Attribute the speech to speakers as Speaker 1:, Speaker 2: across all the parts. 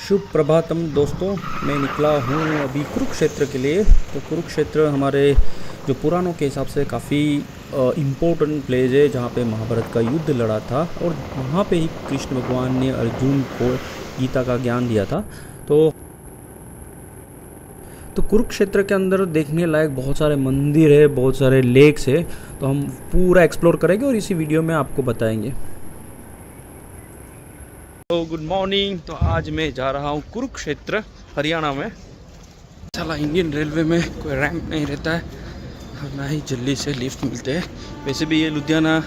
Speaker 1: शुभ प्रभातम दोस्तों, मैं निकला हूँ अभी कुरुक्षेत्र के लिए। तो कुरुक्षेत्र हमारे जो पुराणों के हिसाब से काफ़ी इम्पोर्टेंट प्लेस है, जहाँ पे महाभारत का युद्ध लड़ा था और वहाँ पे ही कृष्ण भगवान ने अर्जुन को गीता का ज्ञान दिया था। तो कुरुक्षेत्र के अंदर देखने लायक बहुत सारे मंदिर है, बहुत सारे लेक्स है। तो हम पूरा एक्सप्लोर करेंगे और इसी वीडियो में आपको बताएंगे। तो गुड मॉर्निंग। तो आज मैं जा रहा हूँ कुरुक्षेत्र, हरियाणा में। चला, इंडियन रेलवे में कोई रैंप नहीं रहता है और ना ही जल्दी से लिफ्ट मिलते हैं। वैसे भी ये Ludhiana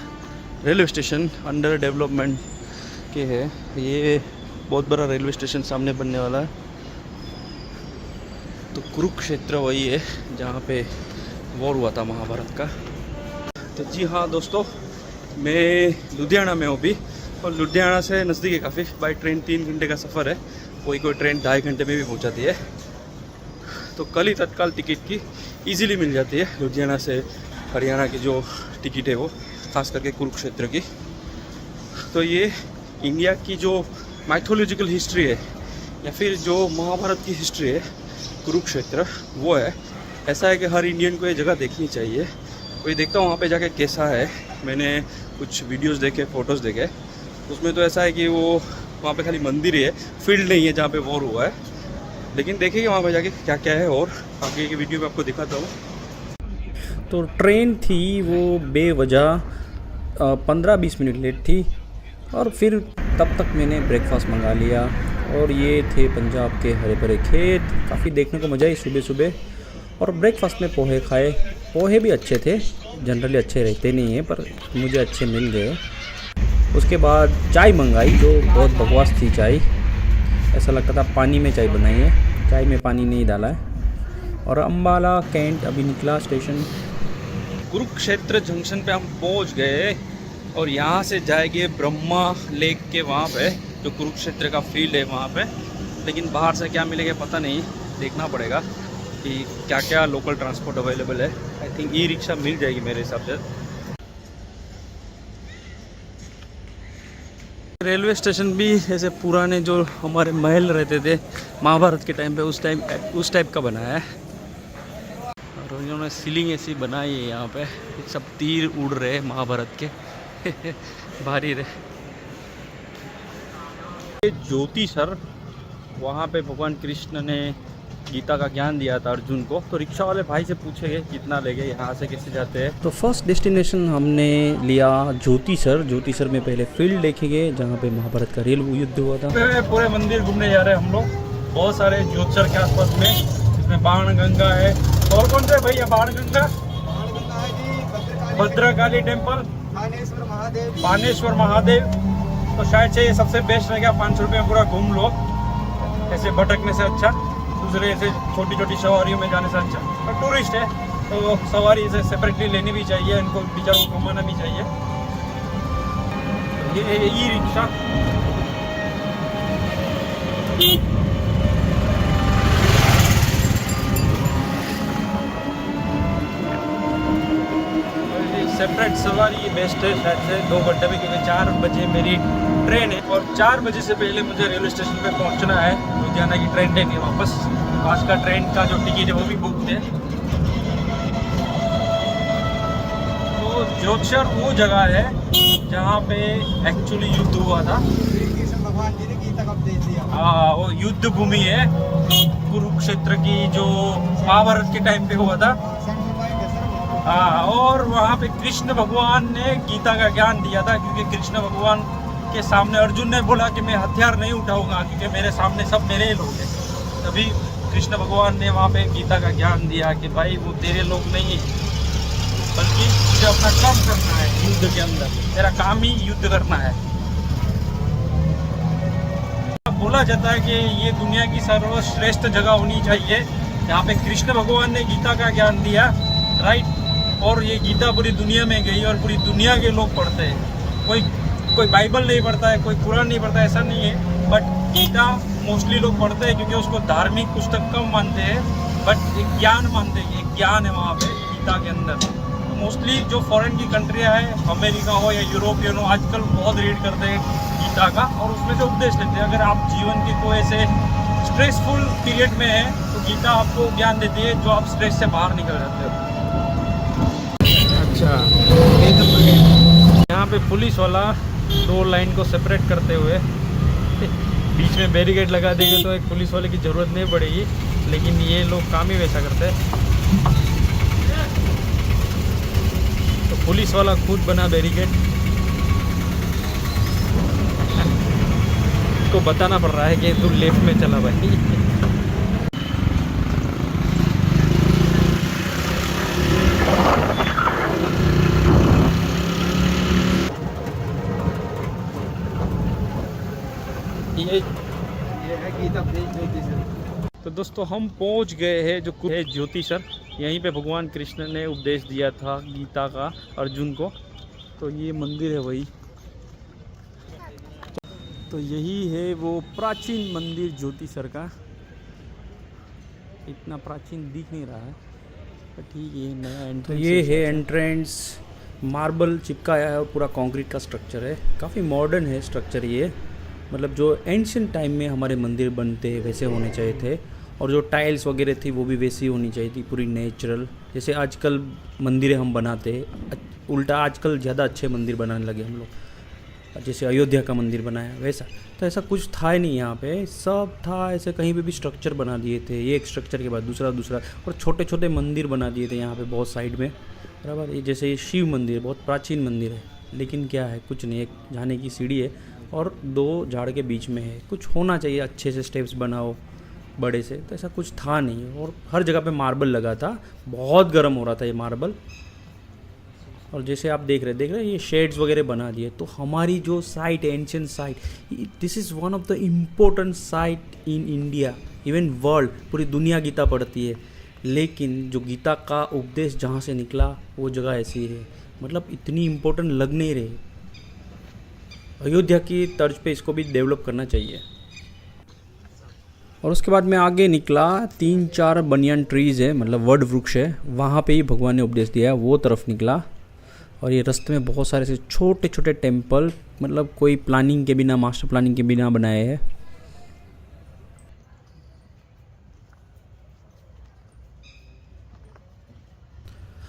Speaker 1: railway station under development के है। ये बहुत बड़ा रेलवे स्टेशन सामने बनने वाला है। तो कुरुक्षेत्र वही है जहाँ पे वॉर हुआ था महाभारत का। तो जी हाँ दोस्तों, मैं लुधियाना में हूँ अभी, और लुधियाना से नज़दीक है काफ़ी। बाई ट्रेन 3 घंटे का सफ़र है, कोई ट्रेन 2.5 घंटे में भी पहुंचाती है। तो कल ही तत्काल टिकट की इजीली मिल जाती है लुधियाना से हरियाणा की जो टिकट है वो, ख़ास करके कुरुक्षेत्र की। तो ये इंडिया की जो माइथोलॉजिकल हिस्ट्री है या फिर जो महाभारत की हिस्ट्री है, कुरुक्षेत्र वो है। ऐसा है कि हर इंडियन को ये जगह देखनी चाहिए। कोई देखता हूँ वहाँ पे जाके कैसा है। मैंने कुछ वीडियोस देखे, फ़ोटोज़ देखे, उसमें तो ऐसा है कि वो वहाँ पे खाली मंदिर ही है, फील्ड नहीं है जहाँ पे वॉर हुआ है। लेकिन देखेंगे वहाँ पे जाके क्या क्या है, और आगे की वीडियो में आपको दिखाता हूँ। तो ट्रेन थी वो बेवजह 15-20 मिनट लेट थी, और फिर तब तक मैंने ब्रेकफास्ट मंगा लिया। और ये थे पंजाब के हरे भरे खेत, काफ़ी देखने को मज़ा आई सुबह सुबह। और ब्रेकफास्ट में पोहे खाए। पोहे भी अच्छे थे, जनरली अच्छे रहते नहीं हैं पर मुझे अच्छे मिल गए। उसके बाद चाय मंगाई, जो बहुत बकवास थी चाय। ऐसा लगता था पानी में चाय बनाई है, चाय में पानी नहीं डाला है। और अम्बाला कैंट अभी निकला स्टेशन। कुरुक्षेत्र जंक्शन पे हम पहुंच गए, और यहाँ से जाएंगे ब्रह्मा लेक के वहाँ पे, जो कुरुक्षेत्र का फील्ड है वहाँ पे। लेकिन बाहर से क्या मिलेगा पता नहीं, देखना पड़ेगा कि क्या क्या लोकल ट्रांसपोर्ट अवेलेबल है। आई थिंक ई रिक्शा मिल जाएगी मेरे हिसाब से। रेलवे स्टेशन भी ऐसे पुराने जो हमारे महल रहते थे महाभारत के टाइम पे, उस टाइप का बनाया है। और उन्होंने सीलिंग ऐसी बनाई है यहाँ पे, सब तीर उड़ रहे हैं महाभारत के भारी रहे। ज्योति सर, वहाँ पे भगवान कृष्ण ने गीता का ज्ञान दिया था अर्जुन को। तो रिक्शा वाले भाई से पूछेंगे कितना लेंगे, यहाँ से कैसे जाते हैं। तो फर्स्ट डेस्टिनेशन हमने लिया ज्योति सर में पहले फील्ड देखेंगे जहाँ पे महाभारत का रेल युद्ध हुआ था। पूरे मंदिर घूमने जा रहे हैं हम लोग, बहुत सारे ज्योतिसर के आसपास में। इसमें बाण गंगा है, और कौन सा भैया बाण गंगा? भद्रकाली टेम्पल, बानेश्वर महादेव। तो शायद से ये सबसे बेस्ट रहेगा। 500 रुपये में पूरा घूम लो, ऐसे भटकने से अच्छा, दूसरे ऐसे छोटी छोटी सवारियों में जाने से अच्छा। और टूरिस्ट है तो सवारी से सेपरेटली लेनी भी चाहिए, इनको बेचारों को घुमाना भी चाहिए। ये ई रिक्शा, सेपरेट सवारी बेस्ट है शायद से 2 घंटे में, क्योंकि 4 बजे मेरी ट्रेन है और 4 बजे से पहले मुझे रेलवे स्टेशन पे पहुंचना है। लुधियाना की ट्रेन लेनी है वापस। आज का ट्रेन का जो टिकट है वो भी बुक है। तो ज्योतिसर वो जगह है जहाँ पे एक्चुअली युद्ध हुआ था। भगवान जी ने गीता कब दे दिया। हाँ, वो युद्ध भूमि है कुरुक्षेत्र की, जो महाभारत के टाइम पे हुआ था। हाँ, और वहाँ पे कृष्ण भगवान ने गीता का ज्ञान दिया था, क्योंकि कृष्ण भगवान के सामने अर्जुन ने बोला कि मैं हथियार नहीं उठाऊंगा, क्योंकि मेरे सामने सब मेरे ही लोग हैं। तभी कृष्ण भगवान ने वहाँ पे गीता का ज्ञान दिया कि भाई वो तेरे लोग नहीं है, बल्कि तुझे अपना काम करना है युद्ध के अंदर, तेरा काम ही युद्ध करना है। बोला जाता है कि ये दुनिया की सर्वश्रेष्ठ जगह होनी चाहिए यहाँ पे कृष्ण भगवान ने गीता का ज्ञान दिया, राइट। और ये गीता पूरी दुनिया में गई और पूरी दुनिया के लोग पढ़ते हैं। कोई बाइबल नहीं पढ़ता है, कोई कुरान नहीं पढ़ता है, ऐसा नहीं है। बट गीता मोस्टली लोग पढ़ते हैं, क्योंकि उसको धार्मिक पुस्तक कम मानते हैं, बट एक ज्ञान मानते हैं। एक ज्ञान है वहाँ पे गीता के अंदर। मोस्टली जो फॉरेन की कंट्रियाँ हैं, अमेरिका हो या यूरोपियन हो, आजकल बहुत रीड करते हैं गीता का और उसमें से उपदेश लेते हैं। अगर आप जीवन के कोई ऐसे स्ट्रेसफुल पीरियड में है तो गीता आपको ज्ञान देती है जो आप स्ट्रेस से बाहर निकल जाते हो। अच्छा, यहाँ पे पुलिस वाला 2 लाइन को सेपरेट करते हुए बीच में बैरिकेड लगा देंगे तो एक पुलिस वाले की ज़रूरत नहीं पड़ेगी, लेकिन ये लोग काम ही वैसा करते हैं। तो पुलिस वाला खुद बना बैरिकेड, को बताना पड़ रहा है कि तू लेफ्ट में चला भाई। ये है गीता ज्योति सर। तो दोस्तों हम पहुंच गए हैं जो है ज्योति सर। यहीं पे भगवान कृष्ण ने उपदेश दिया था गीता का अर्जुन को। तो ये मंदिर है वही। तो यही है वो प्राचीन मंदिर ज्योति सर का। इतना प्राचीन दिख नहीं रहा है पर ठीक है, नया एंट्रेंस। तो ये है एंट्रेंस, मार्बल चिपकाया है और पूरा कंक्रीट का स्ट्रक्चर है। काफ़ी मॉडर्न है स्ट्रक्चर ये, मतलब जो एंशियंट टाइम में हमारे मंदिर बनते वैसे होने चाहिए थे। और जो टाइल्स वगैरह थी वो भी वैसी होनी चाहिए थी, पूरी नेचुरल। जैसे आजकल मंदिरें हम बनाते हैं, उल्टा आजकल ज़्यादा अच्छे मंदिर बनाने लगे हम लोग, जैसे अयोध्या का मंदिर बनाया वैसा। तो ऐसा कुछ था ही नहीं यहाँ पे, सब था ऐसे कहीं पे भी स्ट्रक्चर बना दिए थे, एक स्ट्रक्चर के बाद दूसरा दूसरा, और छोटे छोटे मंदिर बना दिए थे यहाँ पे बहुत साइड में, बराबर। ये जैसे ये शिव मंदिर बहुत प्राचीन मंदिर है, लेकिन क्या है कुछ नहीं, एक जाने की सीढ़ी है और 2 झाड़ के बीच में है। कुछ होना चाहिए, अच्छे से स्टेप्स बनाओ बड़े से, तो ऐसा कुछ था नहीं। और हर जगह पे मार्बल लगा था, बहुत गर्म हो रहा था ये मार्बल। और जैसे आप देख रहे ये शेड्स वगैरह बना दिए। तो हमारी जो साइट है, ancient site, this is one of the important site in India, even world. पूरी दुनिया गीता पढ़ती है, लेकिन जो गीता का उपदेश जहाँ से निकला वो जगह ऐसी है, मतलब इतनी इम्पोर्टेंट लग नहीं रही। अयोध्या की तर्ज पे इसको भी डेवलप करना चाहिए। और उसके बाद मैं आगे निकला, 3-4 बनियान ट्रीज़ है, मतलब वड वृक्ष है, वहाँ पे ही भगवान ने उपदेश दिया है, वो तरफ निकला। और ये रास्ते में बहुत सारे से छोटे छोटे टेम्पल, मतलब कोई प्लानिंग के बिना, मास्टर प्लानिंग के बिना बनाए हैं।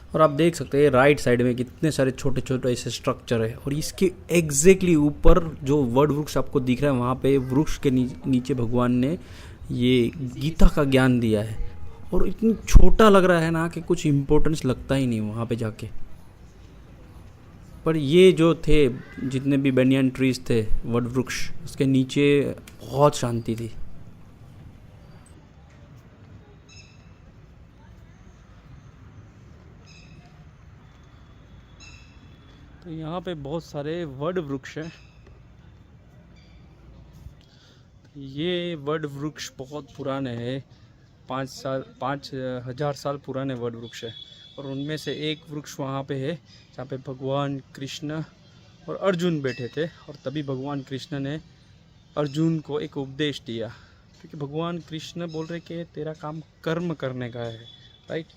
Speaker 1: और आप देख सकते हैं राइट साइड में कितने सारे छोटे छोटे ऐसे स्ट्रक्चर है। और इसके एग्जैक्टली ऊपर जो वड वृक्ष आपको दिख रहा है, वहाँ पे वृक्ष के नीचे भगवान ने ये गीता का ज्ञान दिया है। और इतनी छोटा लग रहा है ना कि कुछ इम्पोर्टेंस लगता ही नहीं वहाँ पे जाके। पर ये जो थे जितने भी बनियान ट्रीज थे, वड वृक्ष, उसके नीचे बहुत शांति थी। तो यहाँ पे बहुत सारे वड वृक्ष हैं। ये वड वृक्ष बहुत पुराने हैं, 5,000 साल पुराने वड वृक्ष है। और उनमें से एक वृक्ष वहाँ पे है जहाँ पे भगवान कृष्ण और अर्जुन बैठे थे। और तभी भगवान कृष्ण ने अर्जुन को एक उपदेश दिया, क्योंकि भगवान कृष्ण बोल रहे कि तेरा काम कर्म करने का है, राइट।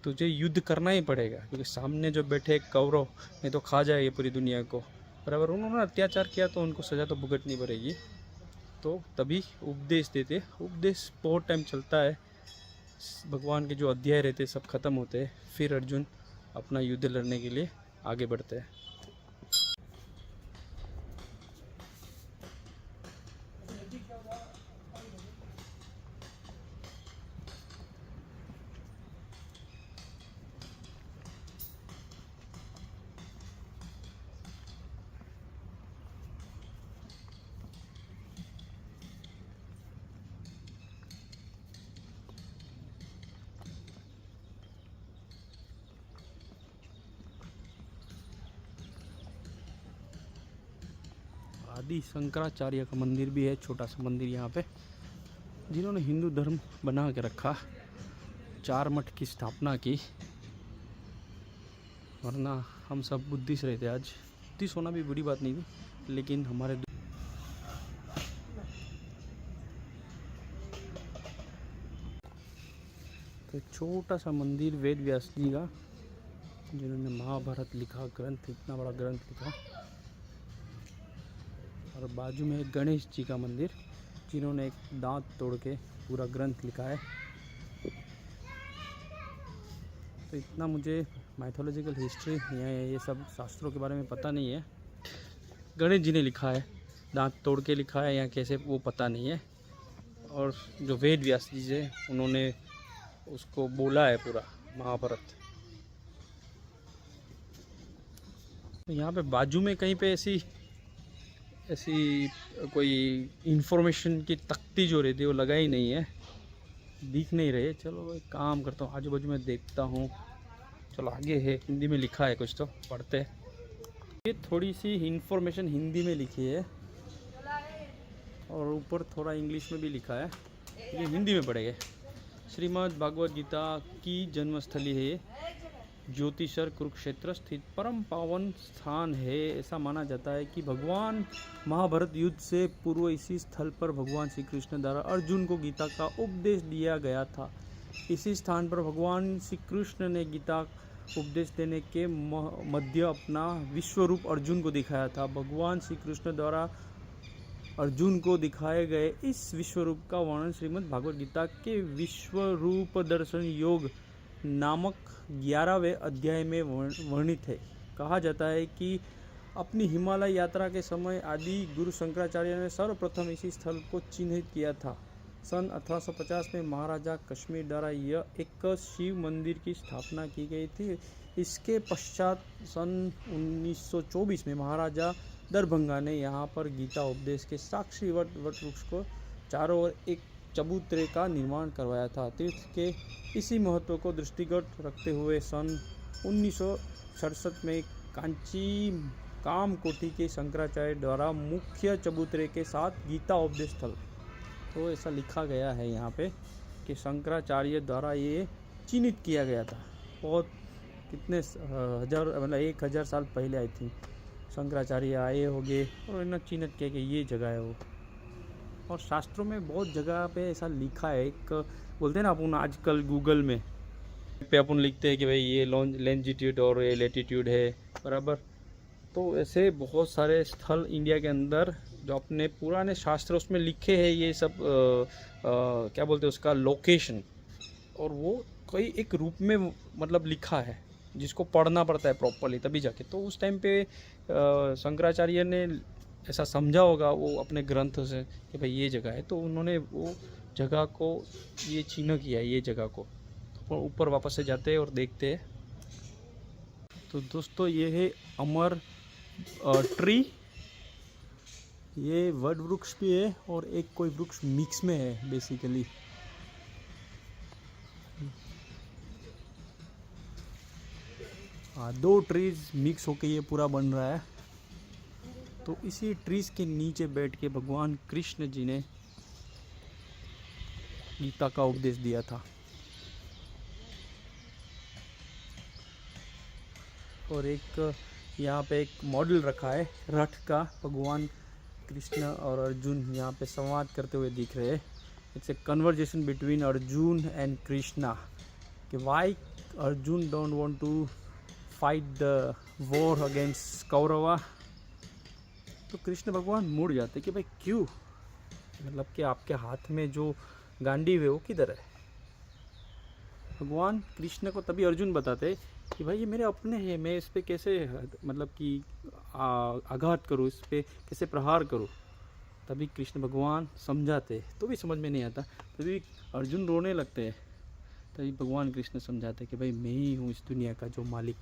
Speaker 1: तुझे युद्ध करना ही पड़ेगा, क्योंकि सामने जो बैठे कौरव नहीं तो खा जाएगी पूरी दुनिया को, बराबर। उन्होंने अत्याचार किया तो उनको सज़ा तो भुगतनी पड़ेगी। तो तभी उपदेश देते, उपदेश बहुत टाइम चलता है, भगवान के जो अध्याय रहते सब खत्म होते हैं, फिर अर्जुन अपना युद्ध लड़ने के लिए आगे बढ़ते हैं। आदि शंकराचार्य का मंदिर भी है, छोटा सा मंदिर यहाँ पे, जिन्होंने हिंदू धर्म बना के रखा, 4 मठ की स्थापना की। वरना हम सब बुद्धिस्ट रहते आज। बुद्धिस्ट होना भी बुरी बात नहीं थी, लेकिन हमारे तो छोटा सा मंदिर वेद व्यास जी का, जिन्होंने महाभारत लिखा, ग्रंथ, इतना बड़ा ग्रंथ लिखा। और बाजू में एक गणेश जी का मंदिर, जिन्होंने एक दांत तोड़ के पूरा ग्रंथ लिखा है। तो इतना मुझे माइथोलॉजिकल हिस्ट्री या ये सब शास्त्रों के बारे में पता नहीं है। गणेश जी ने लिखा है, दांत तोड़ के लिखा है या कैसे वो पता नहीं है। और जो वेद व्यास जी है उन्होंने उसको बोला है पूरा महाभारत। तो यहाँ पे बाजू में कहीं पे ऐसी कोई इंफॉर्मेशन की तख्ती जो रहती है वो लगाई नहीं है, दिख नहीं रही है। चलो एक काम करता हूँ, आजू बाजू में देखता हूँ। चलो आगे है, हिंदी में लिखा है कुछ, तो पढ़ते हैं। ये थोड़ी सी इंफॉर्मेशन हिंदी में लिखी है और ऊपर थोड़ा इंग्लिश में भी लिखा है, ये हिंदी में पढ़ेंगे। श्रीमद् भागवत गीता की जन्मस्थली है, ज्योतिषर कुरुक्षेत्र स्थित परम पावन स्थान है। ऐसा माना जाता है कि भगवान महाभारत युद्ध से पूर्व इसी स्थल पर भगवान श्री कृष्ण द्वारा अर्जुन को गीता का उपदेश दिया गया था। इसी स्थान पर भगवान श्री कृष्ण ने गीता उपदेश देने के मध्य अपना विश्वरूप अर्जुन को दिखाया था। भगवान श्री कृष्ण द्वारा अर्जुन को दिखाए गए इस विश्वरूप का वर्णन श्रीमद् भागवत गीता के विश्वरूप दर्शन योग नामक 11वें अध्याय में वर्णित है। कहा जाता है कि अपनी हिमालय यात्रा के समय आदि गुरु शंकराचार्य ने सर्वप्रथम इसी स्थल को चिन्हित किया था। सन 1850 में महाराजा कश्मीर द्वारा यह एक शिव मंदिर की स्थापना की गई थी। इसके पश्चात सन 1924 में महाराजा दरभंगा ने यहाँ पर गीता उपदेश के साक्षी वट वृक्ष को चारों ओर एक चबूतरे का निर्माण करवाया था। तीर्थ के इसी महत्व को दृष्टिगत रखते हुए सन 1967 में कांची कामकोटि के शंकराचार्य द्वारा मुख्य चबूतरे के साथ गीता उपदेश स्थल, तो ऐसा लिखा गया है यहाँ पे कि शंकराचार्य द्वारा ये चिन्हित किया गया था। बहुत कितने हजार, मतलब 1000 साल पहले आई थी शंकराचार्य आए होंगे और इन्हें चिन्हित किया कि ये जगह है वो। और शास्त्रों में बहुत जगह पे ऐसा लिखा है। एक बोलते हैं ना अपन आजकल गूगल में पे अपन लिखते हैं कि भाई ये लॉन्जिट्यूड और ये लैटिट्यूड है, बराबर। तो ऐसे बहुत सारे स्थल इंडिया के अंदर जो अपने पुराने शास्त्र उसमें लिखे हैं, ये सब क्या बोलते हैं उसका लोकेशन, और वो कोई एक रूप में मतलब लिखा है जिसको पढ़ना पड़ता है प्रॉपरली तभी जाके। तो उस टाइम पे शंकराचार्य ने ऐसा समझा होगा वो अपने ग्रंथ से कि भाई ये जगह है, तो उन्होंने वो जगह को ये चिन्ह किया है, ये जगह को। तो ऊपर वापस से जाते हैं और देखते हैं। तो दोस्तों ये है अमर ट्री, ये वड वृक्ष भी है और एक कोई वृक्ष मिक्स में है बेसिकली। हाँ, 2 ट्रीज मिक्स होके ये पूरा बन रहा है। तो इसी ट्रीज के नीचे बैठ के भगवान कृष्ण जी ने गीता का उपदेश दिया था। और एक यहाँ पे एक मॉडल रखा है रथ का, भगवान कृष्ण और अर्जुन यहाँ पे संवाद करते हुए दिख रहे हैं। It's a conversation between Arjun and Krishna कि why Arjun don't want to fight the war against Kaurava. तो कृष्ण भगवान मुड़ जाते कि भाई क्यों, मतलब कि आपके हाथ में जो गांडीव है वो किधर है। भगवान कृष्ण को तभी अर्जुन बताते कि भाई ये मेरे अपने हैं, मैं इस पे कैसे मतलब कि आघात करूँ, इस पे कैसे प्रहार करूँ। तभी कृष्ण भगवान समझाते, तो भी समझ में नहीं आता, तभी अर्जुन रोने लगते हैं। तभी भगवान कृष्ण समझाते कि भाई मैं ही हूँ इस दुनिया का जो मालिक,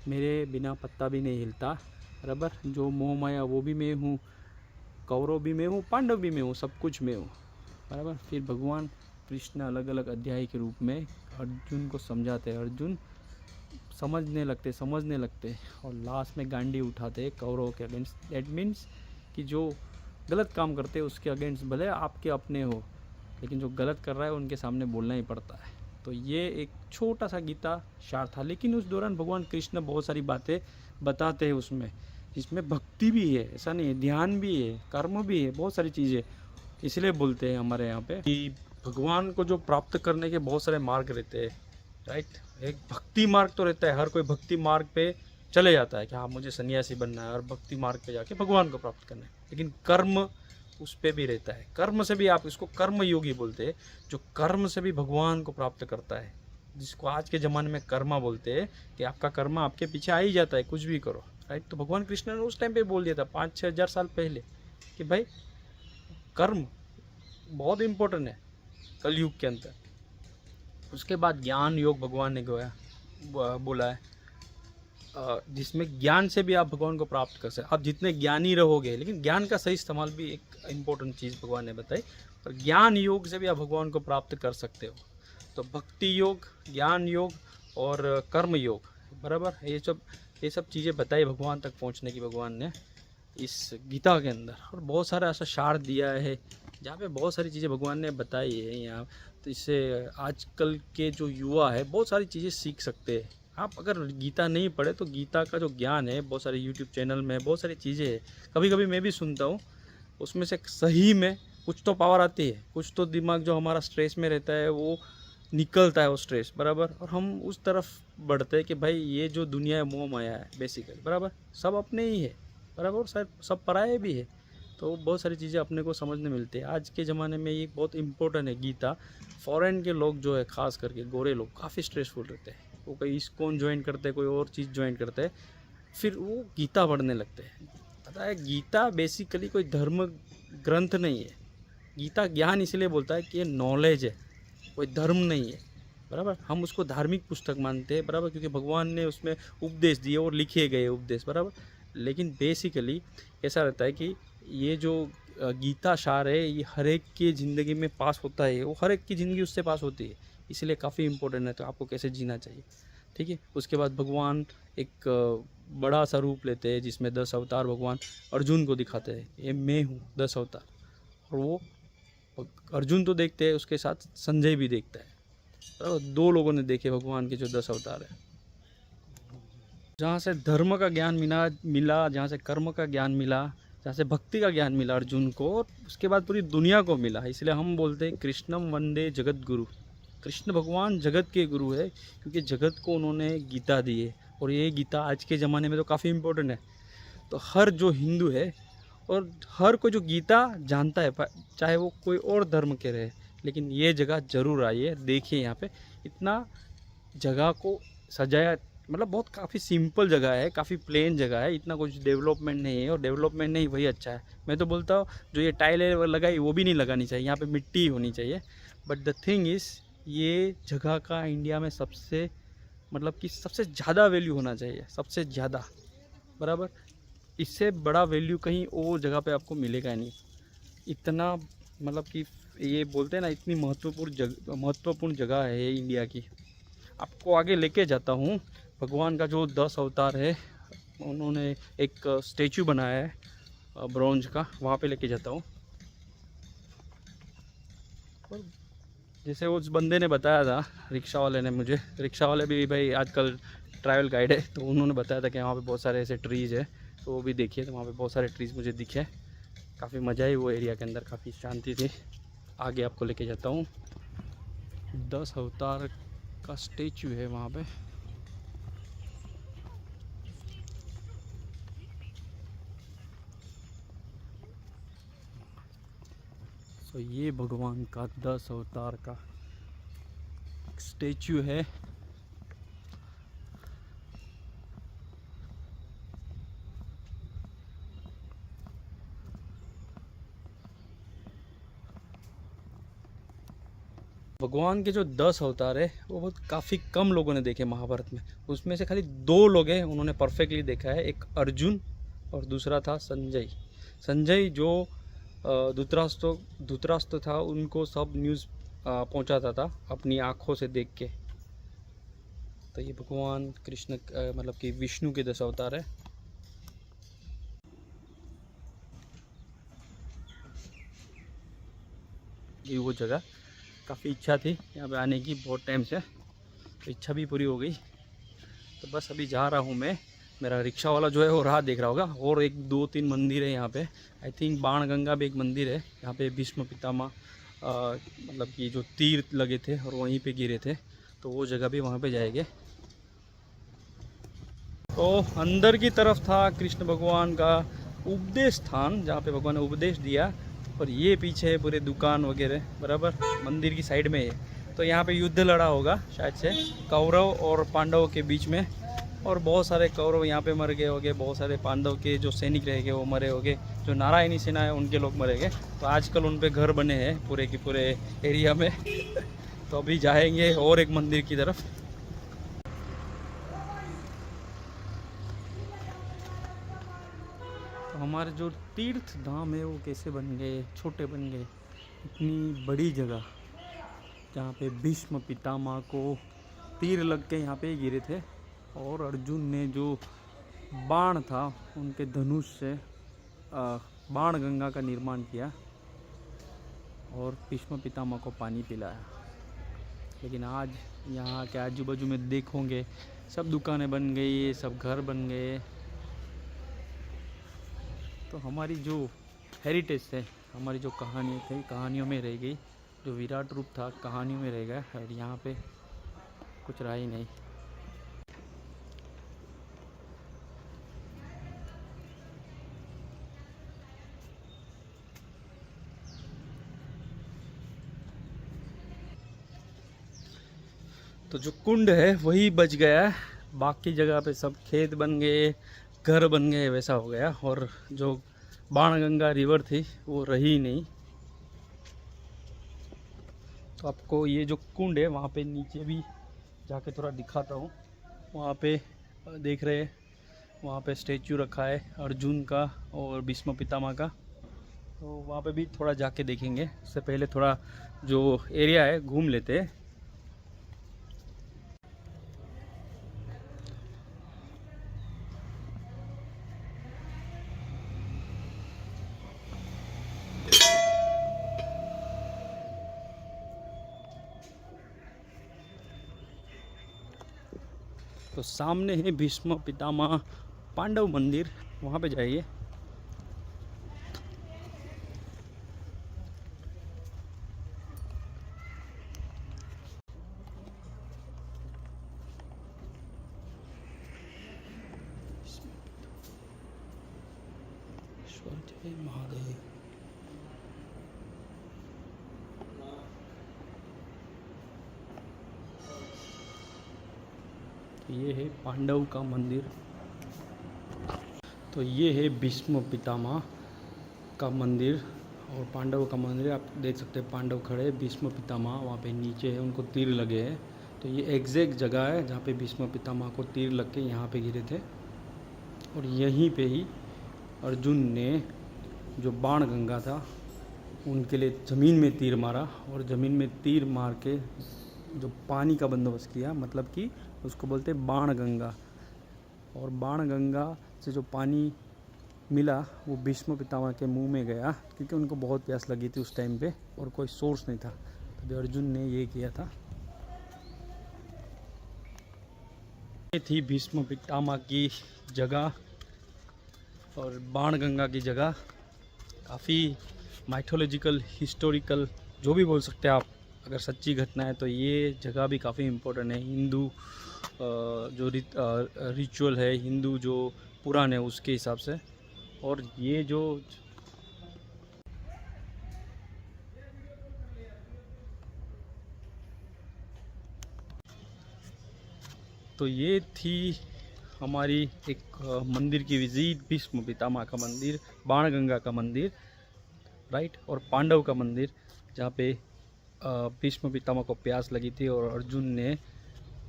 Speaker 1: मेरे बिना पत्ता भी नहीं हिलता, बराबर। जो मोह माया वो भी मैं हूँ, कौरव भी मैं हूँ, पांडव भी मैं हूँ, सब कुछ मैं हूँ, बराबर। फिर भगवान कृष्ण अलग अलग अध्याय के रूप में अर्जुन को समझाते हैं। अर्जुन समझने लगते और लास्ट में गांडी उठाते कौरव के अगेंस्ट। दैट मीन्स कि जो गलत काम करते हैं उसके अगेंस्ट भले आपके अपने हो, लेकिन जो गलत कर रहा है उनके सामने बोलना ही पड़ता है। तो ये एक छोटा सा गीता सार था, लेकिन उस दौरान भगवान कृष्ण बहुत सारी बातें बताते हैं उसमें, जिसमें भक्ति भी है, ऐसा नहीं है, ध्यान भी है, कर्म भी है, बहुत सारी चीज़ें। इसलिए बोलते हैं हमारे यहाँ पे कि भगवान को जो प्राप्त करने के बहुत सारे मार्ग रहते हैं, राइट। एक भक्ति मार्ग तो रहता है, हर कोई भक्ति मार्ग पे चले जाता है कि हाँ मुझे सन्यासी बनना है और भक्ति मार्ग पे जाके भगवान को प्राप्त करना है, लेकिन कर्म उस पे भी रहता है। कर्म से भी, आप इसको कर्म योगी बोलते हैं, जो कर्म से भी भगवान को प्राप्त करता है, जिसको आज के ज़माने में कर्मा बोलते हैं कि आपका कर्म आपके पीछे आ ही जाता है, कुछ भी करो, राइट। तो भगवान कृष्ण ने उस टाइम पे बोल दिया था 5-6 हज़ार साल पहले कि भाई कर्म बहुत इम्पोर्टेंट है कलयुग के अंदर। उसके बाद ज्ञान योग भगवान ने बोला है, जिसमें ज्ञान से भी आप भगवान को प्राप्त कर सकते। आप जितने ज्ञानी रहोगे, लेकिन ज्ञान का सही इस्तेमाल भी एक इम्पोर्टेंट चीज़ भगवान ने बताई, और ज्ञान योग से भी आप भगवान को प्राप्त कर सकते हो। तो भक्ति योग, ज्ञान योग और कर्म योग, बराबर, ये सब चीज़ें बताई भगवान तक पहुंचने की भगवान ने इस गीता के अंदर। और बहुत सारा ऐसा सार दिया है जहाँ पे बहुत सारी चीज़ें भगवान ने बताई है यहाँ। तो इससे आजकल के जो युवा है बहुत सारी चीज़ें सीख सकते हैं। आप अगर गीता नहीं पढ़े तो गीता का जो ज्ञान है, बहुत सारे यूट्यूब चैनल में बहुत सारी चीज़ें हैं, कभी कभी मैं भी सुनता हूँ, उसमें से सही में कुछ तो पावर आती है, कुछ तो दिमाग जो हमारा स्ट्रेस में रहता है वो निकलता है, वो स्ट्रेस, बराबर। और हम उस तरफ बढ़ते हैं कि भाई ये जो दुनिया है मोह माया है बेसिकली, बराबर, सब अपने ही है, बराबर, और सब पराये भी है। तो बहुत सारी चीज़ें अपने को समझने मिलती है। आज के ज़माने में ये बहुत इंपॉर्टेंट है गीता। फॉरेन के लोग जो है, ख़ास करके गोरे लोग, काफ़ी स्ट्रेसफुल रहते हैं। वो कोई इस्कॉन ज्वाइन करते हैं, कोई और चीज़ ज्वाइन करते हैं, फिर वो गीता पढ़ने लगते हैं। पता है गीता बेसिकली कोई धर्म ग्रंथ नहीं है। गीता ज्ञान इसलिए बोलता है कि ये नॉलेज है, कोई धर्म नहीं है, बराबर। हम उसको धार्मिक पुस्तक मानते हैं, बराबर, क्योंकि भगवान ने उसमें उपदेश दिए और लिखे गए उपदेश, बराबर। लेकिन बेसिकली ऐसा रहता है कि ये जो गीता सार है ये हर एक की ज़िंदगी में पास होता है, वो हर एक की ज़िंदगी उससे पास होती है, इसलिए काफ़ी इंपॉर्टेंट है। तो आपको कैसे जीना चाहिए, ठीक है। उसके बाद भगवान एक बड़ा सा रूप लेते हैं जिसमें 10 अवतार भगवान अर्जुन को दिखाते हैं, ये मैं हूँ 10 अवतार। और वो अर्जुन तो देखते हैं, उसके साथ संजय भी देखता है, बराबर। 2 लोगों ने देखे भगवान के जो 10 अवतार है। जहाँ से धर्म का ज्ञान मिला, जहाँ से कर्म का ज्ञान मिला, जहाँ से भक्ति का ज्ञान मिला अर्जुन को, और उसके बाद पूरी दुनिया को मिला। इसलिए हम बोलते हैं कृष्णम वंदे जगत गुरु। कृष्ण भगवान जगत के गुरु है, क्योंकि जगत को उन्होंने गीता दी है। और ये गीता आज के ज़माने में तो काफ़ी इम्पोर्टेंट है। तो हर जो हिंदू है और हर कोई जो गीता जानता है, चाहे वो कोई और धर्म के रहे, लेकिन ये जगह ज़रूर आइए, देखिए। यहाँ पे इतना जगह को सजाया, मतलब बहुत काफ़ी सिंपल जगह है, काफ़ी प्लेन जगह है, इतना कुछ डेवलपमेंट नहीं है। और डेवलपमेंट नहीं वही अच्छा है। मैं तो बोलता हूँ जो ये टाइलें लगाई वो भी नहीं लगानी चाहिए, यहाँ पे मिट्टी होनी चाहिए। बट द थिंग इज़, ये जगह का इंडिया में सबसे, मतलब कि सबसे ज़्यादा वैल्यू होना चाहिए, सबसे ज़्यादा, बराबर। इससे बड़ा वैल्यू कहीं और जगह पे आपको मिलेगा नहीं। इतना, मतलब कि ये बोलते हैं ना, इतनी महत्वपूर्ण जगह है ये इंडिया की। आपको आगे लेके जाता हूँ। भगवान का जो 10 अवतार है, उन्होंने एक स्टैचू बनाया है ब्रॉन्ज का, वहाँ पे लेके जाता हूँ। जैसे उस बंदे ने बताया था, रिक्शा वाले ने मुझे, रिक्शा वाले भी भाई आजकल ट्रैवल गाइड है, तो उन्होंने बताया था कि वहाँ पे बहुत सारे ऐसे ट्रीज़ है, तो वो भी देखिए। तो वहाँ पे बहुत सारे ट्रीज़ मुझे दिखे, काफ़ी मज़ा आई वो एरिया के अंदर, काफ़ी शांति थी। आगे आपको लेके जाता हूँ। 10 अवतार का स्टैचू है वहाँ पे। तो ये भगवान का 10 अवतार का स्टैचू है। भगवान के जो 10 अवतार है वो बहुत काफ़ी कम लोगों ने देखे महाभारत में। उसमें से खाली 2 लोग हैं उन्होंने परफेक्टली देखा है, एक अर्जुन और दूसरा था संजय। संजय जो धृतराष्ट्र था, उनको सब न्यूज़ पहुंचाता था अपनी आँखों से देख के। तो ये भगवान कृष्ण, मतलब कि विष्णु के 10 अवतार है। ये वो जगह, काफ़ी इच्छा थी यहाँ पे आने की बहुत टाइम से, तो इच्छा भी पूरी हो गई। तो बस अभी जा रहा हूँ मैं। मेरा रिक्शा वाला जो है वो राह देख रहा होगा। और 1-2-3 मंदिर है यहाँ पे। आई थिंक बाणगंगा भी एक मंदिर है, यहाँ पे भीष्म पितामह मतलब कि जो तीर लगे थे और वहीं पे गिरे थे, तो वो जगह भी वहाँ पे जाएंगे। तो अंदर की तरफ था कृष्ण भगवान का उपदेश स्थान, जहाँ पे भगवान ने उपदेश दिया। और ये पीछे है पूरे दुकान वगैरह, बराबर मंदिर की साइड में है। तो यहाँ पे युद्ध लड़ा होगा शायद से कौरव और पांडवों के बीच में। और बहुत सारे कौरव यहाँ पे मर गए होंगे, बहुत सारे पांडव के जो सैनिक रह गए वो मरे होंगे, जो नारायणी सेना है उनके लोग मरे गए। तो आजकल उन पे घर बने हैं पूरे के पूरे एरिया में। तो अभी जाएंगे और एक मंदिर की तरफ। तो हमारे जो तीर्थ धाम है वो कैसे बन गए, छोटे बन गए। इतनी बड़ी जगह जहाँ पे भीष्म पितामह को तीर लग के यहाँ पे गिरे थे, और अर्जुन ने जो बाण था उनके धनुष से बाण गंगा का निर्माण किया और भीष्म पितामह को पानी पिलाया। लेकिन आज यहाँ के आजू बाजू में देखोगे सब दुकानें बन गई, सब घर बन गए। तो हमारी जो हेरिटेज है, हमारी जो कहानी थी, कहानियों में रह गई। जो विराट रूप था कहानियों में रह गया, और यहाँ पे कुछ रहा ही नहीं। तो जो कुंड है वही बच गया है, बाकी जगह पे सब खेत बन गए, घर बन गए, वैसा हो गया। और जो बाणगंगा रिवर थी वो रही नहीं। तो आपको ये जो कुंड है वहाँ पे नीचे भी जाके थोड़ा दिखाता हूँ। वहाँ पे देख रहे हैं, वहाँ पे स्टैचू रखा है अर्जुन का और भीष्म पितामह का। तो वहाँ पे भी थोड़ा जाके देखेंगे। उससे पहले थोड़ा जो एरिया है घूम लेते हैं। तो सामने है भीष्म पितामह पांडव मंदिर, वहाँ पे जाइए। जय महादेव। ये है पांडव का मंदिर। तो ये है भीष्म पितामह का मंदिर और पांडव का मंदिर। आप देख सकते हैं पांडव खड़े, भीष्म पितामह वहाँ पे नीचे है, उनको तीर लगे हैं। तो ये एग्जैक्ट जगह है जहाँ पे भीष्म पितामह को तीर लग के यहाँ पे गिरे थे। और यहीं पे ही अर्जुन ने जो बाण गंगा था उनके लिए ज़मीन में तीर मारा, और ज़मीन में तीर मार के जो पानी का बंदोबस्त किया, मतलब कि उसको बोलते हैं बाण गंगा। और बाण गंगा से जो पानी मिला वो भीष्म पितामह के मुंह में गया, क्योंकि उनको बहुत प्यास लगी थी उस टाइम पे और कोई सोर्स नहीं था। तभी अर्जुन ने ये किया था। ये थी भीष्म पितामह की जगह और बाण गंगा की जगह। काफ़ी माइथोलॉजिकल, हिस्टोरिकल, जो भी बोल सकते हैं आप, अगर सच्ची घटना है तो ये जगह भी काफ़ी इम्पोर्टेंट है। हिंदू जो रिचुअल है, हिंदू जो पुराण है उसके हिसाब से। और ये जो तो ये थी हमारी एक मंदिर की विजिट, भीष्म पितामह का मंदिर, बाणगंगा का मंदिर, राइट, और पांडव का मंदिर, जहाँ पे भीष्म पितामह को प्यास लगी थी और अर्जुन ने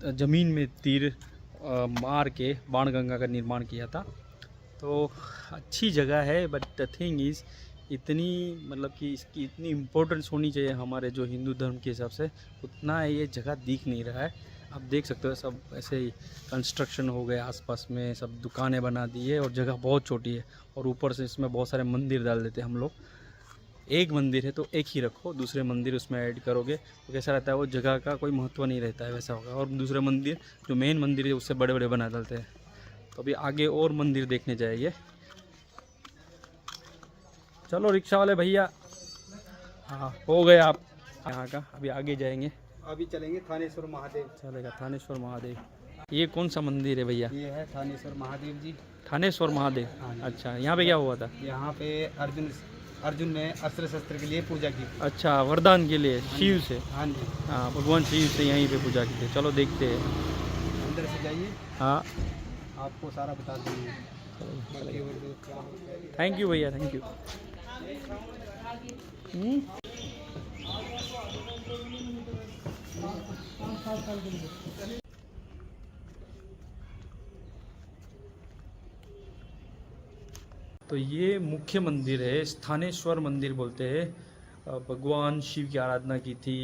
Speaker 1: ज़मीन में तीर मार के बाणगंगा का निर्माण किया था। तो अच्छी जगह है, बट द थिंग इज़ इतनी, मतलब कि इसकी इतनी इम्पोर्टेंस होनी चाहिए हमारे जो हिंदू धर्म के हिसाब से, उतना ये जगह दिख नहीं रहा है। आप देख सकते हो सब ऐसे ही कंस्ट्रक्शन हो गए आसपास में, सब दुकानें बना दी है और जगह बहुत छोटी है। और ऊपर से इसमें बहुत सारे मंदिर डाल देते हैं हम लोग। एक मंदिर है तो एक ही रखो, दूसरे मंदिर उसमें ऐड करोगे तो कैसा रहता है, वो जगह का कोई महत्व नहीं रहता है, वैसा होगा। और दूसरे मंदिर जो मेन मंदिर है उससे बड़े बड़े बना डालते हैं। तो अभी आगे और मंदिर देखने जाएंगे। चलो रिक्शा वाले भैया, हाँ हो गए आप यहाँ का, अभी आगे जाएंगे।
Speaker 2: अभी चलेंगे थानेश्वर महादेव।
Speaker 1: चलेगा थानेश्वर महादेव। ये कौन सा मंदिर है भैया?
Speaker 2: ये है थानेश्वर महादेव जी।
Speaker 1: थानेश्वर महादेव।
Speaker 2: हाँ जी।
Speaker 1: अच्छा, यहाँ पे क्या हुआ था?
Speaker 2: यहाँ पे अर्जुन ने अस्त्र शस्त्र के लिए पूजा की।
Speaker 1: अच्छा, वरदान के लिए शिव से।
Speaker 2: हाँ जी।
Speaker 1: हाँ, भगवान शिव से यहीं पे पूजा की थी। चलो देखते हैं।
Speaker 2: अंदर से जाइए,
Speaker 1: हाँ,
Speaker 2: आपको सारा बता देंगे।
Speaker 1: थैंक यू भैया, थैंक यू। तो ये मुख्य मंदिर है, स्थानेश्वर मंदिर बोलते हैं। भगवान शिव की आराधना की थी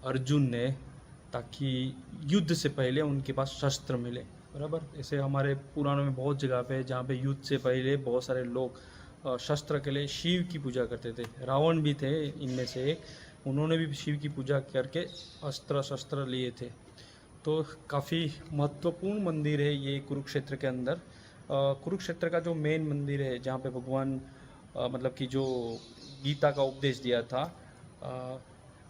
Speaker 1: अर्जुन ने, ताकि युद्ध से पहले उनके पास शस्त्र मिले। बराबर, ऐसे हमारे पुराणों में बहुत जगह पे जहाँ पे युद्ध से पहले बहुत सारे लोग शस्त्र के लिए शिव की पूजा करते थे। रावण भी थे इनमें से एक, उन्होंने भी शिव की पूजा करके अस्त्र शस्त्र लिए थे। तो काफ़ी महत्वपूर्ण मंदिर है ये कुरुक्षेत्र के अंदर। कुरुक्षेत्र का जो मेन मंदिर है, जहाँ पे भगवान मतलब कि जो गीता का उपदेश दिया था,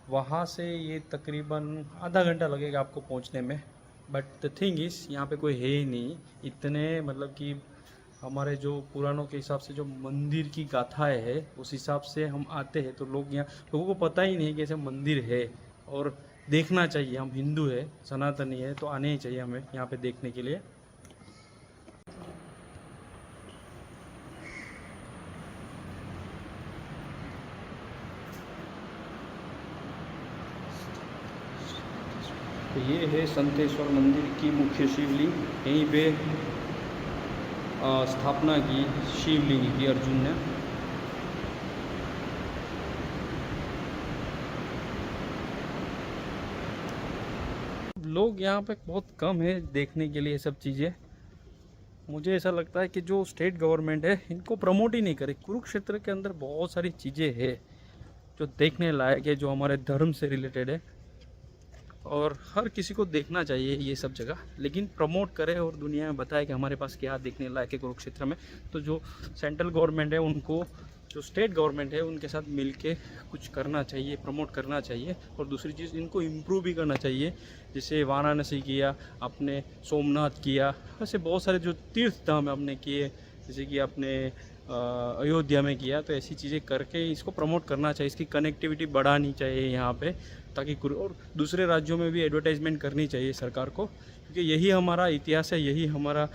Speaker 1: वहाँ से ये तकरीबन आधा घंटा लगेगा आपको पहुँचने में। बट द थिंग इज़, यहाँ पे कोई है ही नहीं इतने, मतलब कि हमारे जो पुराणों के हिसाब से जो मंदिर की गाथाएं है उस हिसाब से हम आते हैं, तो लोगों को पता ही नहीं कि ऐसे मंदिर है। और देखना चाहिए, हम हिंदू है, सनातनी है, तो आने ही चाहिए हमें यहाँ पे देखने के लिए। तो ये है संतेश्वर मंदिर की मुख्य शिवलिंग। यहीं पे स्थापना की शिवलिंग की अर्जुन ने। लोग यहाँ पे बहुत कम है देखने के लिए ये सब चीज़ें। मुझे ऐसा लगता है कि जो स्टेट गवर्नमेंट है इनको प्रमोट ही नहीं करे। कुरुक्षेत्र के अंदर बहुत सारी चीज़ें है जो देखने लायक है, जो हमारे धर्म से रिलेटेड है, और हर किसी को देखना चाहिए ये सब जगह। लेकिन प्रमोट करे और दुनिया में बताए कि हमारे पास क्या देखने लायक है कुरुक्षेत्र में। तो जो सेंट्रल गवर्नमेंट है उनको, जो स्टेट गवर्नमेंट है उनके साथ मिलके कुछ करना चाहिए, प्रमोट करना चाहिए। और दूसरी चीज़, इनको इम्प्रूव भी करना चाहिए। जैसे वाराणसी किया, अपने सोमनाथ किया, ऐसे बहुत सारे जो तीर्थ धाम हमने किए, जैसे कि अपने अयोध्या में किया। तो ऐसी चीज़ें करके इसको प्रमोट करना चाहिए, इसकी कनेक्टिविटी बढ़ानी चाहिए यहाँ पे, ताकि और दूसरे राज्यों में भी एडवर्टाइजमेंट करनी चाहिए सरकार को, क्योंकि यही हमारा इतिहास है, यही हमारा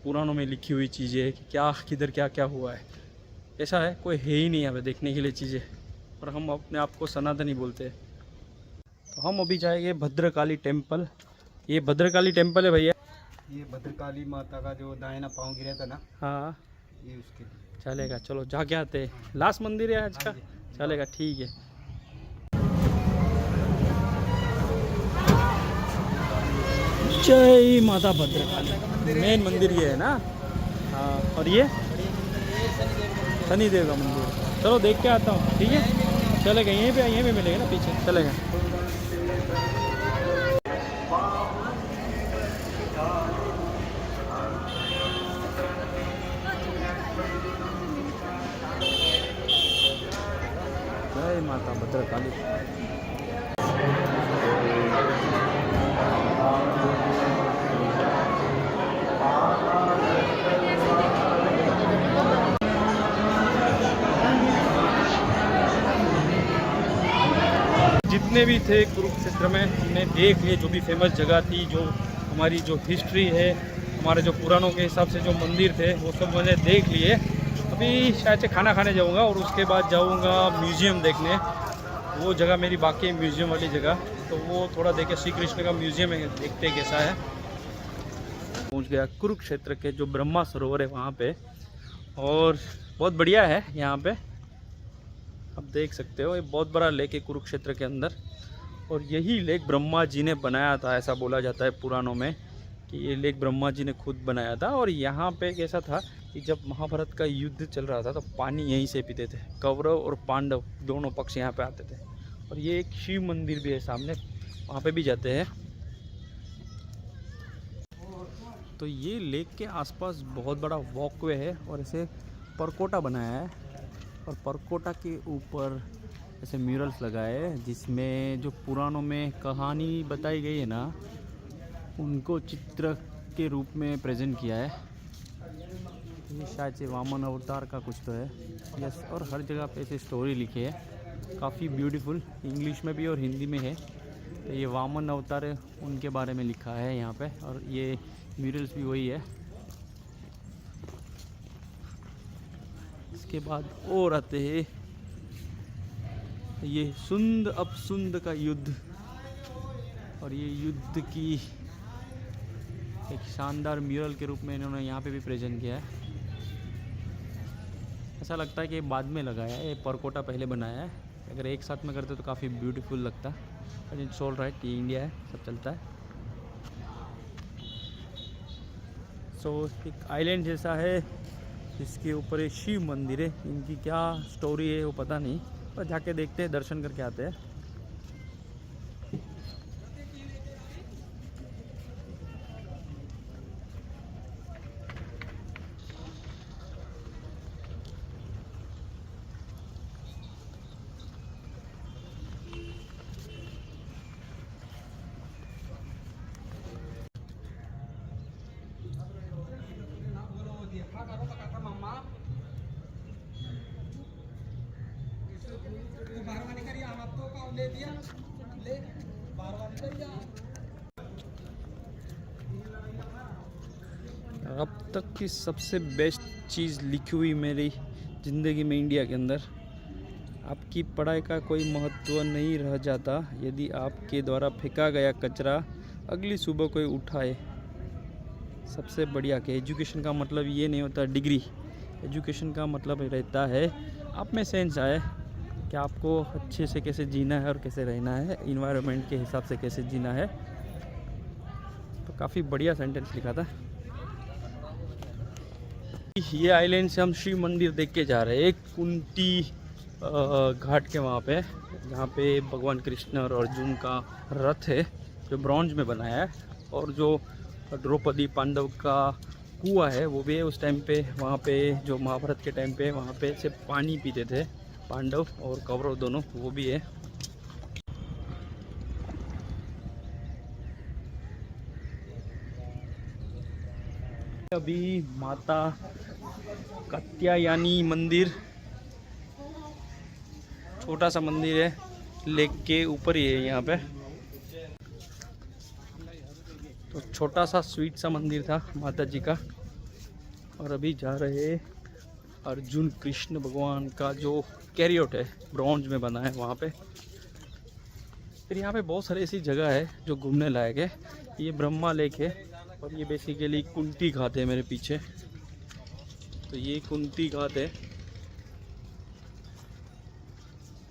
Speaker 1: पुराणों में लिखी हुई चीज़ें है कि क्या किधर क्या क्या हुआ है। ऐसा है, कोई है ही नहीं यहाँ पे देखने के लिए चीज़ें, और हम अपने आप को सनातनी बोलते हैं। तो हम अभी जाएंगे भद्रकाली टेम्पल। ये भद्रकाली टेम्पल है भैया।
Speaker 2: ये भद्रकाली माता का जो दाहिना पाँव गिरा था ना,
Speaker 1: हाँ,
Speaker 2: ये उसके।
Speaker 1: चलेगा, चलो जाके आते हैं। लास्ट मंदिर है आज का। चलेगा, ठीक है। जय माता भद्रकाली। मेन मंदिर ये है ना। हाँ, और ये शनिदेव का मंदिर। चलो देख के आता हूँ, ठीक है। चलेगा, यहीं पे मिलेगा ना पीछे। चलेगा। जय माता भद्रकाली। जितने भी थे कुरुक्षेत्र में हमने देख लिए, जो भी फेमस जगह थी, जो हमारी जो हिस्ट्री है, हमारे जो पुराणों के हिसाब से जो मंदिर थे, वो सब मैंने देख लिए। अभी शायद से खाना खाने जाऊंगा और उसके बाद जाऊंगा म्यूज़ियम देखने। वो जगह मेरी बाकी है, म्यूज़ियम वाली जगह, तो वो थोड़ा देखे। श्री कृष्ण का म्यूज़ियम है, देखते कैसा है। पहुंच गया कुरुक्षेत्र के जो ब्रह्मा सरोवर है वहाँ पे, और बहुत बढ़िया है यहाँ पे। आप देख सकते हो, ये बहुत बड़ा लेक है कुरुक्षेत्र के अंदर, और यही लेक ब्रह्मा जी ने बनाया था। ऐसा बोला जाता है पुराणों में कि ये लेक ब्रह्मा जी ने खुद बनाया था। और यहाँ पे कैसा था कि जब महाभारत का युद्ध चल रहा था तो पानी यहीं से पीते थे। कौरव और पांडव दोनों पक्ष यहाँ पे आते थे। और ये एक शिव मंदिर भी है सामने, वहाँ पे भी जाते हैं। तो ये लेक के आसपास बहुत बड़ा वॉकवे है, और इसे परकोटा बनाया है। और परकोटा के ऊपर ऐसे म्यूरल्स लगाए हैं जिसमें जो पुराणों में कहानी बताई गई है ना, उनको चित्र के रूप में प्रेजेंट किया है। ये शायद से वामन अवतार का कुछ तो है। यस, और हर जगह पे ऐसे स्टोरी लिखी है, काफ़ी ब्यूटीफुल, इंग्लिश में भी और हिंदी में है। तो ये वामन अवतार है, उनके बारे में लिखा है यहाँ पे, और ये म्यूरल्स भी वही है। इसके बाद और आते हैं ये सुंद अपसुंद का युद्ध, और ये युद्ध की एक शानदार म्यूरल के रूप में इन्होंने यहाँ पे भी प्रेजेंट किया है। ऐसा लगता है कि बाद में लगाया है, ये परकोटा पहले बनाया है। अगर एक साथ में करते तो काफ़ी ब्यूटीफुल लगता। बट इट्स ऑल राइट, ये इंडिया है, सब चलता है। सो एक आइलैंड जैसा है जिसके ऊपर एक शिव मंदिर है। इनकी क्या स्टोरी है वो पता नहीं, पर जाके देखते हैं, दर्शन करके आते हैं। अब तक की सबसे बेस्ट चीज़ लिखी हुई मेरी ज़िंदगी में इंडिया के अंदर, आपकी पढ़ाई का कोई महत्व नहीं रह जाता यदि आपके द्वारा फेंका गया कचरा अगली सुबह कोई उठाए। सबसे बढ़िया कि एजुकेशन का मतलब ये नहीं होता डिग्री, एजुकेशन का मतलब रहता है आप में सेंस आए कि आपको अच्छे से कैसे जीना है और कैसे रहना है, इन्वायरमेंट के हिसाब से कैसे जीना है। तो काफ़ी बढ़िया सेंटेंस लिखा था। ये आइलैंड से हम शिव मंदिर देख के जा रहे हैं, एक कुंती घाट के वहाँ पे, जहाँ पे भगवान कृष्ण और अर्जुन का रथ है जो ब्रॉन्ज में बनाया है, और जो द्रौपदी पांडव का कुआं है वो भी है। उस टाइम पे वहाँ पे जो महाभारत के टाइम पे वहाँ पे से पानी पीते थे पांडव और कौरव दोनों, वो भी है। अभी माता कात्यायनी मंदिर, छोटा सा मंदिर है, लेक के ऊपर ही है यहाँ पे। तो छोटा सा स्वीट सा मंदिर था माता जी का। और अभी जा रहे अर्जुन कृष्ण भगवान का जो कैरियोट है ब्रॉन्ज में बना है वहाँ पे। फिर यहाँ पे बहुत सारी ऐसी जगह है जो घूमने लायक है। ये ब्रह्मा लेक है, और ये बेसिकली कुंती घाट है मेरे पीछे। तो ये कुंती घाट है,